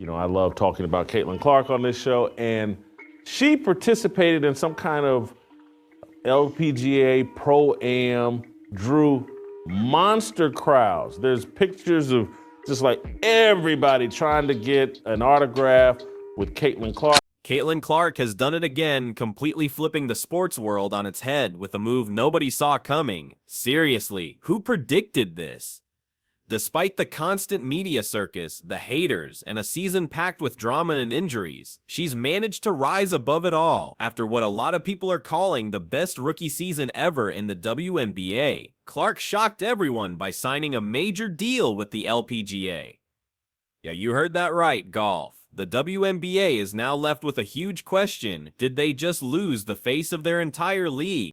I love talking about Caitlyn Clark on this show, and she participated in some kind of LPGA ProAm, drew monster crowds. There's pictures of just like everybody trying to get an autograph with Caitlyn Clark. Caitlyn Clark has done it again, completely flipping the sports world on its head with a move nobody saw coming. Seriously, who predicted this? Despite the constant media circus, the haters, and a season packed with drama and injuries, she's managed to rise above it all after what a lot of people are calling the best rookie season ever in the WNBA. Clark shocked everyone by signing a major deal with the LPGA. Yeah, you heard that right, golf. The WNBA is now left with a huge question. Did they just lose the face of their entire league?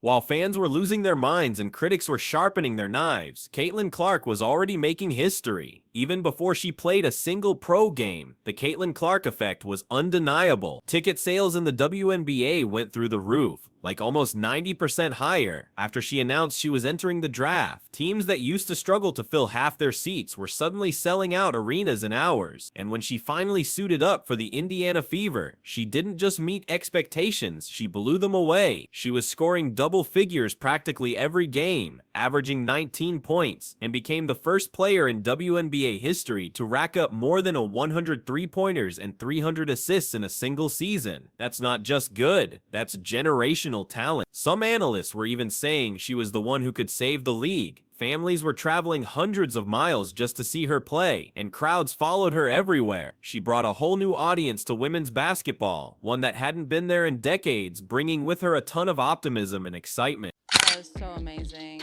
While fans were losing their minds and critics were sharpening their knives, Caitlyn Clark was already making history. Even before she played a single pro game, the Caitlyn Clark effect was undeniable. Ticket sales in the WNBA went through the roof, like almost 90% higher, after she announced she was entering the draft. Teams that used to struggle to fill half their seats were suddenly selling out arenas in hours. And when she finally suited up for the Indiana Fever, she didn't just meet expectations, she blew them away. She was scoring double figures practically every game, averaging 19 points, and became the first player in WNBA history to rack up more than 100 three-pointers and 300 assists in a single season. That's not just good, that's generational talent. Some analysts were even saying she was the one who could save the league. Families were traveling hundreds of miles just to see her play, and crowds followed her everywhere. She brought a whole new audience to women's basketball, one that hadn't been there in decades, bringing with her a ton of optimism and excitement. That was so amazing.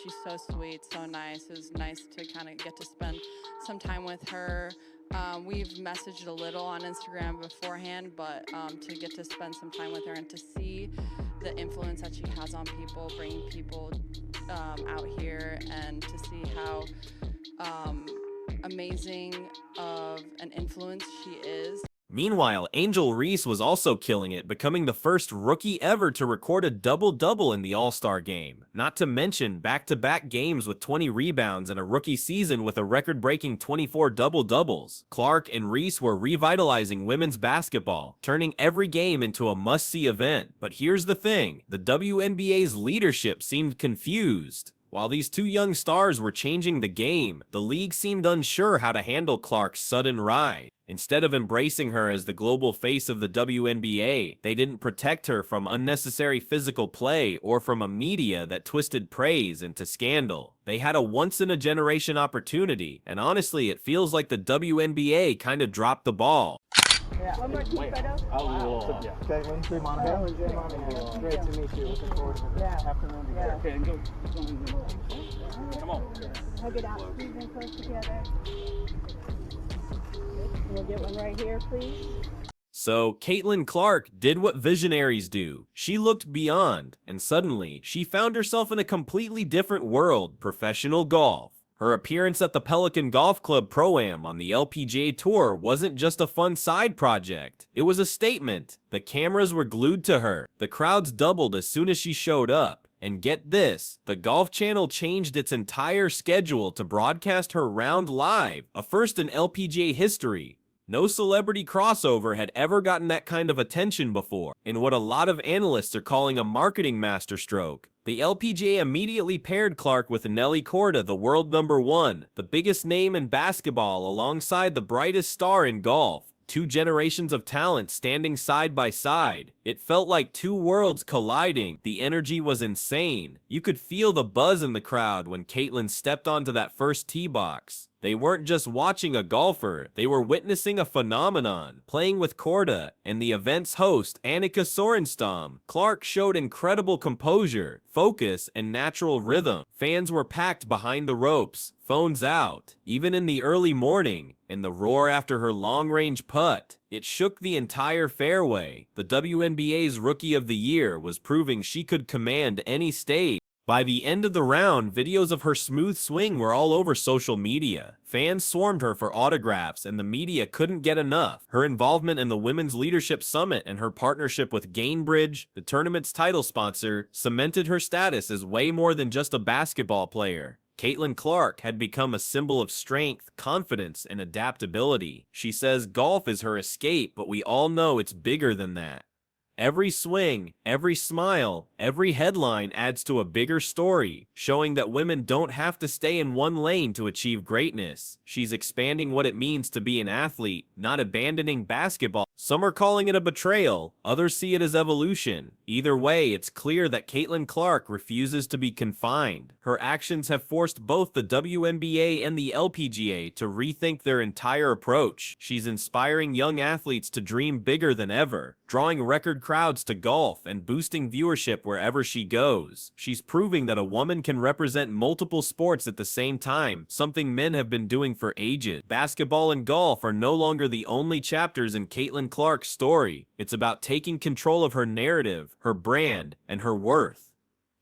She's so sweet, so nice. It was nice to kind of get to spend some time with her. We've messaged a little on Instagram beforehand, but to get to spend some time with her and to see the influence that she has on people, bringing people out here, and to see how amazing of an influence she is. Meanwhile, Angel Reese was also killing it, becoming the first rookie ever to record a double-double in the All-Star game. Not to mention back-to-back games with 20 rebounds and a rookie season with a record-breaking 24 double-doubles. Clark and Reese were revitalizing women's basketball, turning every game into a must-see event. But here's the thing, the WNBA's leadership seemed confused. While these two young stars were changing the game, the league seemed unsure how to handle Clark's sudden rise. Instead of embracing her as the global face of the WNBA, they didn't protect her from unnecessary physical play or from a media that twisted praise into scandal. They had a once-in-a-generation opportunity, and honestly, it feels like the WNBA kind of dropped the ball. Yeah. One more team photo. Caitlyn, Jay Monahan. Great to meet you. Looking forward to the afternoon together. Okay, and go. Come on. Hug it out. Squeeze in close together. We'll get one right here, please. So, Caitlyn Clark did what visionaries do. She looked beyond, and suddenly, she found herself in a completely different world, professional golf. Her appearance at the Pelican Golf Club Pro-Am on the LPGA Tour wasn't just a fun side project. It was a statement. The cameras were glued to her. The crowds doubled as soon as she showed up. And get this, the Golf Channel changed its entire schedule to broadcast her round live, a first in LPGA history. No celebrity crossover had ever gotten that kind of attention before, in what a lot of analysts are calling a marketing masterstroke. The LPGA immediately paired Clark with Nelly Korda, the world #1, the biggest name in basketball alongside the brightest star in golf. Two generations of talent standing side by side. It felt like two worlds colliding. The energy was insane. You could feel the buzz in the crowd when Caitlyn stepped onto that first tee box. They weren't just watching a golfer, they were witnessing a phenomenon. Playing with Korda and the event's host, Annika Sorenstam, Clark showed incredible composure, focus, and natural rhythm. Fans were packed behind the ropes, phones out, even in the early morning, and the roar after her long-range putt. It shook the entire fairway. The WNBA's Rookie of the Year was proving she could command any stage. By the end of the round, videos of her smooth swing were all over social media. Fans swarmed her for autographs, and the media couldn't get enough. Her involvement in the Women's Leadership Summit and her partnership with Gainbridge, the tournament's title sponsor, cemented her status as way more than just a basketball player. Caitlyn Clark had become a symbol of strength, confidence, and adaptability. She says golf is her escape, but we all know it's bigger than that. Every swing, every smile, every headline adds to a bigger story, showing that women don't have to stay in one lane to achieve greatness. She's expanding what it means to be an athlete, not abandoning basketball. Some are calling it a betrayal, others see it as evolution. Either way, it's clear that Caitlyn Clark refuses to be confined. Her actions have forced both the WNBA and the LPGA to rethink their entire approach. She's inspiring young athletes to dream bigger than ever, drawing record crowds to golf and boosting viewership wherever she goes. She's proving that a woman can represent multiple sports at the same time, something men have been doing for ages. Basketball and golf are no longer the only chapters in Caitlyn Clark's story. It's about taking control of her narrative, her brand, and her worth.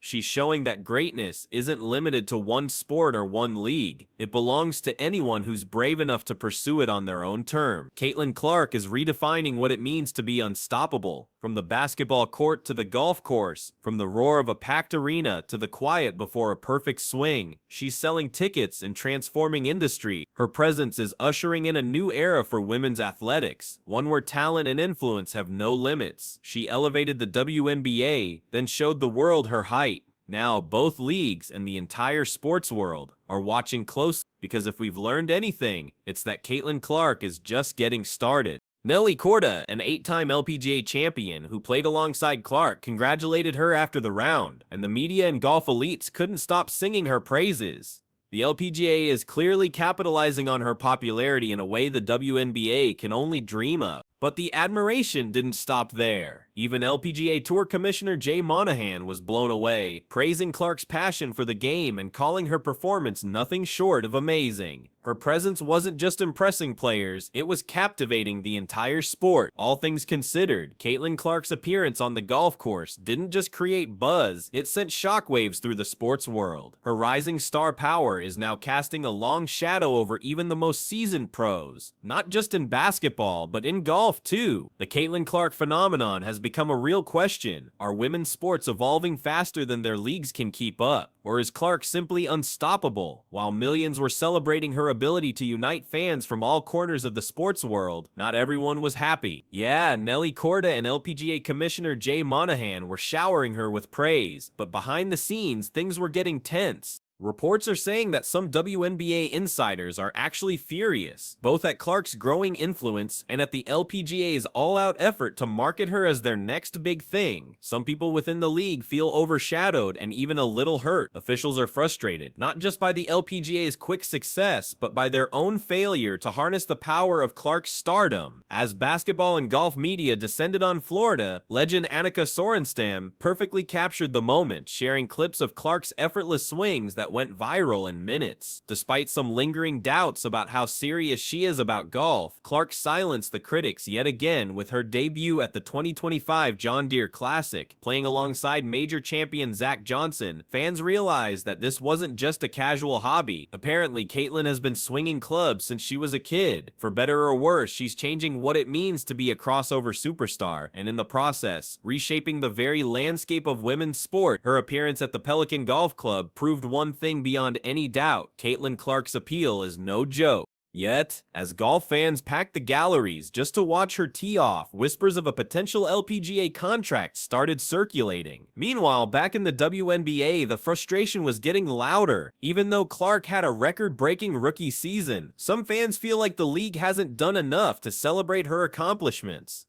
She's showing that greatness isn't limited to one sport or one league. It belongs to anyone who's brave enough to pursue it on their own terms. Caitlyn Clark is redefining what it means to be unstoppable. From the basketball court to the golf course, from the roar of a packed arena to the quiet before a perfect swing, she's selling tickets and transforming industry. Her presence is ushering in a new era for women's athletics, one where talent and influence have no limits. She elevated the WNBA, then showed the world her height. Now, both leagues and the entire sports world are watching closely, because if we've learned anything, it's that Caitlyn Clark is just getting started. Nelly Korda, an 8-time LPGA champion who played alongside Clark, congratulated her after the round, and the media and golf elites couldn't stop singing her praises. The LPGA is clearly capitalizing on her popularity in a way the WNBA can only dream of. But the admiration didn't stop there. Even LPGA Tour Commissioner Jay Monahan was blown away, praising Clark's passion for the game and calling her performance nothing short of amazing. Her presence wasn't just impressing players, it was captivating the entire sport. All things considered, Caitlyn Clark's appearance on the golf course didn't just create buzz, it sent shockwaves through the sports world. Her rising star power is now casting a long shadow over even the most seasoned pros, not just in basketball, but in golf too. The Caitlyn Clark phenomenon has become a real question. Are women's sports evolving faster than their leagues can keep up? Or is Clark simply unstoppable? While millions were celebrating her ability to unite fans from all corners of the sports world, not everyone was happy. Yeah, Nelly Korda and LPGA Commissioner Jay Monahan were showering her with praise, but behind the scenes, things were getting tense. Reports are saying that some WNBA insiders are actually furious, both at Clark's growing influence and at the LPGA's all-out effort to market her as their next big thing. Some people within the league feel overshadowed and even a little hurt. Officials are frustrated, not just by the LPGA's quick success, but by their own failure to harness the power of Clark's stardom. As basketball and golf media descended on Florida, legend Annika Sorenstam perfectly captured the moment, sharing clips of Clark's effortless swings that went viral in minutes. Despite some lingering doubts about how serious she is about golf, Clark silenced the critics yet again with her debut at the 2025 John Deere Classic. Playing alongside major champion Zach Johnson, fans realized that this wasn't just a casual hobby. Apparently, Caitlyn has been swinging clubs since she was a kid. For better or worse, she's changing what it means to be a crossover superstar, and in the process, reshaping the very landscape of women's sport. Her appearance at the Pelican Golf Club proved one thing beyond any doubt: Caitlyn Clark's appeal is no joke. Yet, as golf fans packed the galleries just to watch her tee off, whispers of a potential LPGA contract started circulating. Meanwhile, back in the WNBA, the frustration was getting louder. Even though Clark had a record-breaking rookie season, some fans feel like the league hasn't done enough to celebrate her accomplishments.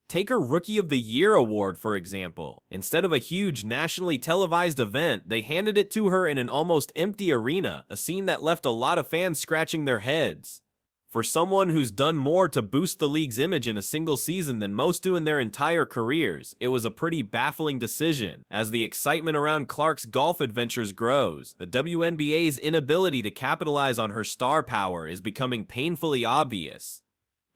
Take her Rookie of the Year award, for example. Instead of a huge nationally televised event, they handed it to her in an almost empty arena, a scene that left a lot of fans scratching their heads. For someone who's done more to boost the league's image in a single season than most do in their entire careers, it was a pretty baffling decision. As the excitement around Clark's golf adventures grows, the WNBA's inability to capitalize on her star power is becoming painfully obvious.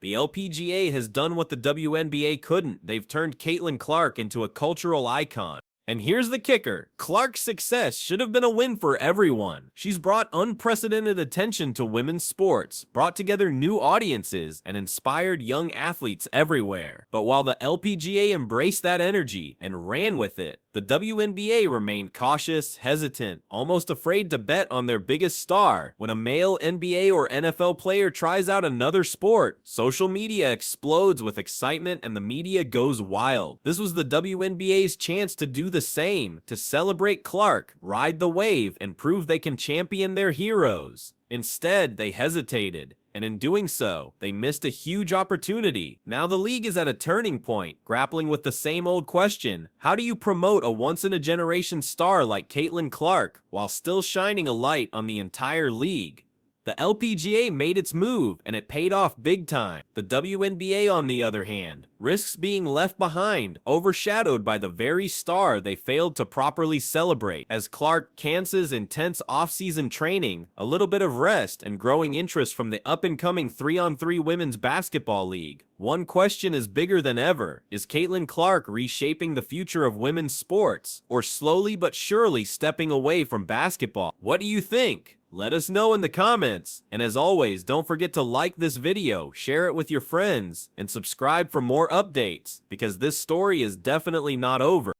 The LPGA has done what the WNBA couldn't. They've turned Caitlyn Clark into a cultural icon. And here's the kicker. Clark's success should have been a win for everyone. She's brought unprecedented attention to women's sports, brought together new audiences, and inspired young athletes everywhere. But while the LPGA embraced that energy and ran with it, the WNBA remained cautious, hesitant, almost afraid to bet on their biggest star. When a male NBA or NFL player tries out another sport, social media explodes with excitement and the media goes wild. This was the WNBA's chance to do the same, to celebrate Clark, ride the wave, and prove they can champion their heroes. Instead, they hesitated, and in doing so, they missed a huge opportunity. Now the league is at a turning point, grappling with the same old question: how do you promote a once-in-a-generation star like Caitlyn Clark while still shining a light on the entire league? The LPGA made its move, and it paid off big time. The WNBA, on the other hand, risks being left behind, overshadowed by the very star they failed to properly celebrate. As Clark cancels intense off-season training, a little bit of rest, and growing interest from the up-and-coming 3-on-3 women's basketball league, one question is bigger than ever. Is Caitlyn Clark reshaping the future of women's sports, or slowly but surely stepping away from basketball? What do you think? Let us know in the comments, and as always, don't forget to like this video, share it with your friends, and subscribe for more updates, because this story is definitely not over.